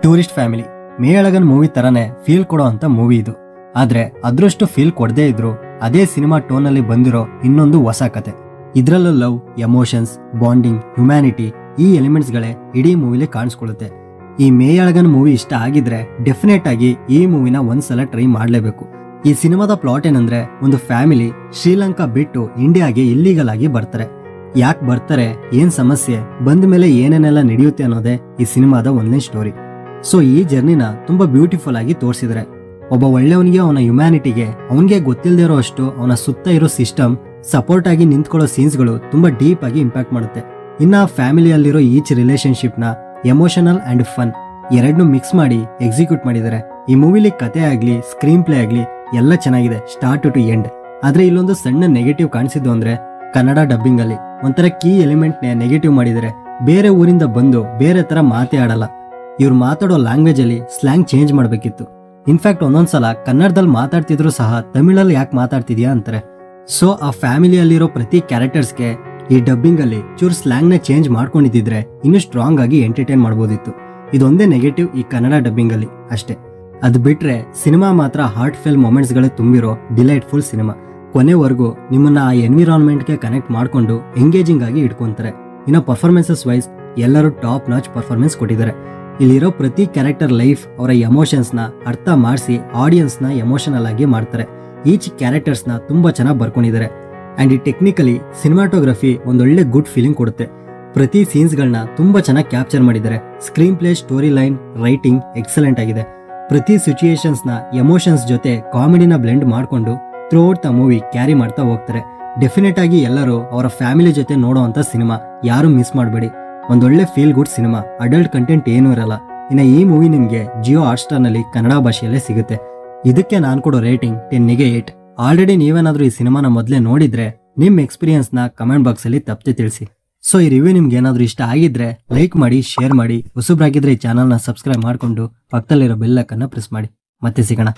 Tourist family ಮೇಯಳಗನ್ movie ತರನೇ feel ಕೊಡೋ ಅಂತ ಮೂವಿ ಇದು. ಆದ್ರೆ ಅದ್ರಷ್ಟು ಫೀಲ್ ಕೊಡದೇ ಇದ್ರು ಅದೇ ಸಿನಿಮಾ ಟೋನ್ ಅಲ್ಲಿ ಬಂದಿರೋ ಇನ್ನೊಂದು ಹೊಸ ಕತೆ. ಇದ್ರಲ್ಲೂ ಲವ್, ಎಮೋಷನ್ಸ್, ಬಾಂಡಿಂಗ್, ಹ್ಯುಮ್ಯಾನಿಟಿ ಈ ಎಲಿಮೆಂಟ್ಸ್ ಗಳೇ ಇಡೀ ಮೂವಿಲಿ ಕಾಣಿಸ್ಕೊಳ್ಳುತ್ತೆ. ಈ ಮೇಯಳಗನ್ ಮೂವಿ ಇಷ್ಟ ಆಗಿದ್ರೆ ಡೆಫಿನೆಟ್ ಆಗಿ ಈ ಮೂವಿನ ಒಂದ್ಸಲ ಟ್ರೈ ಮಾಡ್ಲೇಬೇಕು. ಈ ಸಿನಿಮಾದ ಪ್ಲಾಟ್ ಏನಂದ್ರೆ, ಒಂದು ಫ್ಯಾಮಿಲಿ ಶ್ರೀಲಂಕಾ ಬಿಟ್ಟು ಇಂಡಿಯಾಗೆ ಇಲ್ಲೀಗಲ್ ಆಗಿ ಬರ್ತಾರೆ. ಯಾಕೆ ಬರ್ತಾರೆ, ಏನ್ ಸಮಸ್ಯೆ, ಬಂದ ಮೇಲೆ ಏನೇನೆಲ್ಲ ನಡೆಯುತ್ತೆ ಅನ್ನೋದೇ ಈ ಸಿನಿಮಾದ ಒಂದನೇ ಸ್ಟೋರಿ. ಸೊ ಈ ಜರ್ನಿನ ತುಂಬಾ ಬ್ಯೂಟಿಫುಲ್ ಆಗಿ ತೋರಿಸಿದ್ರೆ. ಒಬ್ಬ ಒಳ್ಳೆಯವನಿಗೆ ಅವನ ಹ್ಯುಮ್ಯಾನಿಟಿಗೆ ಅವನಿಗೆ ಗೊತ್ತಿಲ್ಲದೆ ಇರೋ ಅಷ್ಟು ಅವನ ಸುತ್ತ ಇರೋ ಸಿಸ್ಟಮ್ ಸಪೋರ್ಟ್ ಆಗಿ ನಿಂತ್ಕೊಳ್ಳೋ ಸೀನ್ಸ್ಗಳು ತುಂಬಾ ಡೀಪ್ ಆಗಿ ಇಂಪ್ಯಾಕ್ಟ್ ಮಾಡುತ್ತೆ. ಇನ್ನ ಫ್ಯಾಮಿಲಿಯಲ್ಲಿರೋ ಈಚ್ ರಿಲೇಶನ್ಶಿಪ್ ನ ಎಮೋಷನಲ್ ಅಂಡ್ ಫನ್ ಎರಡನ್ನೂ ಮಿಕ್ಸ್ ಮಾಡಿ ಎಕ್ಸಿಕ್ಯೂಟ್ ಮಾಡಿದ್ದಾರೆ. ಈ ಮೂವಿಲಿ ಕತೆ ಆಗ್ಲಿ, ಸ್ಕ್ರೀನ್ ಪ್ಲೇ ಆಗ್ಲಿ ಎಲ್ಲ ಚೆನ್ನಾಗಿದೆ ಸ್ಟಾರ್ಟ್ ಟು ಎಂಡ್. ಆದ್ರೆ ಇಲ್ಲೊಂದು ಸಣ್ಣ ನೆಗೆಟಿವ್ ಕಾಣಿಸಿದ್ದು ಅಂದ್ರೆ, ಕನ್ನಡ ಡಬ್ಬಿಂಗ್ ಅಲ್ಲಿ ಒಂಥರ ಕೀ ಎಲಿಮೆಂಟ್ ನೇ ನೆಗೆಟಿವ್ ಮಾಡಿದರೆ. ಬೇರೆ ಊರಿಂದ ಬಂದು ಬೇರೆ ತರ ಮಾತೇ ಆಡಲ್ಲ. ಇವ್ರು ಮಾತಾಡೋ ಲ್ಯಾಂಗ್ವೇಜ್ ಅಲ್ಲಿ ಸ್ಲ್ಯಾಂಗ್ ಚೇಂಜ್ ಮಾಡ್ಬೇಕಿತ್ತು. ಇನ್ಫ್ಯಾಕ್ಟ್ ಒಂದೊಂದ್ಸಲ ಕನ್ನಡದಲ್ಲಿ ಮಾತಾಡ್ತಿದ್ರು ಸಹ ತಮಿಳಲ್ಲಿ ಯಾಕೆ ಮಾತಾಡ್ತಿದ್ಯಾ ಅಂತಾರೆ. ಸೊ ಆ ಫ್ಯಾಮಿಲಿಯಲ್ಲಿರೋ ಪ್ರತಿ ಕ್ಯಾರೆಕ್ಟರ್ಸ್ಗೆ ಈ ಡಬ್ಬಿಂಗ್ ಅಲ್ಲಿ ಚೂರ್ ಸ್ಲ್ಯಾಂಗ್ ನ ಚೇಂಜ್ ಮಾಡ್ಕೊಂಡಿದ್ರೆ ಇನ್ನೂ ಸ್ಟ್ರಾಂಗ್ ಆಗಿ ಎಂಟರ್ಟೈನ್ ಮಾಡಬಹುದಿತ್ತು. ಇದೊಂದೇ ನೆಗೆಟಿವ್ ಈ ಕನ್ನಡ ಡಬ್ಬಿಂಗ್ ಅಲ್ಲಿ ಅಷ್ಟೇ. ಅದ್ ಬಿಟ್ರೆ ಸಿನಿಮಾ ಮಾತ್ರ ಹಾರ್ಟ್ ಫೆಲ್ ಮೊಮೆಂಟ್ಸ್ ಗಳೇ ತುಂಬಿರೋ ಡಿಲೈಟ್ಫುಲ್ ಸಿನಿಮಾ. ಕೊನೆವರೆಗೂ ನಿಮ್ಮನ್ನ ಆ ಎನ್ವಿರಾನ್ಮೆಂಟ್ಗೆ ಕನೆಕ್ಟ್ ಮಾಡ್ಕೊಂಡು ಎಂಗೇಜಿಂಗ್ ಆಗಿ ಇಟ್ಕೊಂತಾರೆ. ಇನ್ನು ಪರ್ಫಾರ್ಮೆನ್ಸಸ್ ವೈಸ್ ಎಲ್ಲರೂ ಟಾಪ್ ನಾಚ್ ಪರ್ಫಾರ್ಮೆನ್ಸ್ ಕೊಟ್ಟಿದ್ದಾರೆ. ಇಲ್ಲಿರೋ ಪ್ರತಿ ಕ್ಯಾರೆಕ್ಟರ್ ಲೈಫ್, ಅವರ ಎಮೋಷನ್ಸ್ ನ ಅರ್ಥ ಮಾಡಿಸಿ ಆಡಿಯನ್ಸ್ ನ ಎಮೋಷನಲ್ ಆಗಿ ಮಾಡ್ತಾರೆ. ಈಚ್ ಕ್ಯಾರೆಕ್ಟರ್ಸ್ ನ ತುಂಬಾ ಚೆನ್ನಾಗಿ ಬರ್ಕೊಂಡಿದ್ದಾರೆ. ಅಂಡ್ ಈ ಟೆಕ್ನಿಕಲಿ ಸಿನಿಮಾಟೋಗ್ರಫಿ ಒಂದೊಳ್ಳೆ ಗುಡ್ ಫೀಲಿಂಗ್ ಕೊಡುತ್ತೆ. ಪ್ರತಿ ಸೀನ್ಸ್ ಗಳನ್ನ ತುಂಬಾ ಚೆನ್ನಾಗಿ ಕ್ಯಾಪ್ಚರ್ ಮಾಡಿದ್ದಾರೆ. Screen play, story line, writing excellent ಆಗಿದೆ. ಪ್ರತಿ ಸಿಚುಯೇಷನ್ಸ್ ನ ಎಮೋಷನ್ಸ್ ಜೊತೆ ಕಾಮಿಡಿನ ಬ್ಲೆಂಡ್ ಮಾಡ್ಕೊಂಡು ಥ್ರೂಔಟ್ ದ ಮೂವಿ ಕ್ಯಾರಿ ಮಾಡ್ತಾ ಹೋಗ್ತಾರೆ. ಡೆಫಿನೆಟ್ ಆಗಿ ಎಲ್ಲರೂ ಅವರ ಫ್ಯಾಮಿಲಿ ಜೊತೆ ನೋಡೋವಂತ ಸಿನಿಮಾ, ಯಾರು ಮಿಸ್ ಮಾಡಬೇಡಿ. ಒಂದೊಳ್ಳೆ feel good cinema, adult content ಏನೂ ಇರಲ್ಲ. ಇನ್ನು ಈ ಮೂವಿ ನಿಮ್ಗೆ ಜಿಯೋ ಹಾಟ್ಸ್ಟಾರ್ ನಲ್ಲಿ ಕನ್ನಡ ಭಾಷೆಯಲ್ಲೇ ಸಿಗುತ್ತೆ. ಇದಕ್ಕೆ ನಾನು ಕೊಡೋ ರೇಟಿಂಗ್ 10ಗೆ 8. ಆಲ್ರೆಡಿ ನೀವೇನಾದ್ರೂ ಈ ಸಿನಿಮಾನ ಮೊದಲೇ ನೋಡಿದ್ರೆ ನಿಮ್ ಎಕ್ಸ್ಪೀರಿಯನ್ಸ್ ನ ಕಮೆಂಟ್ ಬಾಕ್ಸ್ ಅಲ್ಲಿ ತಪ್ಪದೆ ತಿಳಿಸಿ. ಸೊ ಈ ರಿವ್ಯೂ ನಿಮ್ಗೆ ಏನಾದ್ರೂ ಇಷ್ಟ ಆಗಿದ್ರೆ ಲೈಕ್ ಮಾಡಿ, ಶೇರ್ ಮಾಡಿ. ಹೊಸಬ್ರಾಗಿದ್ರೆ ಈ ಚಾನಲ್ ನ ಸಬ್ಸ್ಕ್ರೈಬ್ ಮಾಡ್ಕೊಂಡು ಪಕ್ಕದಲ್ಲಿರೋ ಬೆಲ್ ಐಕಾನ್ ನ ಪ್ರೆಸ್ ಮಾಡಿ. ಮತ್ತೆ ಸಿಗೋಣ.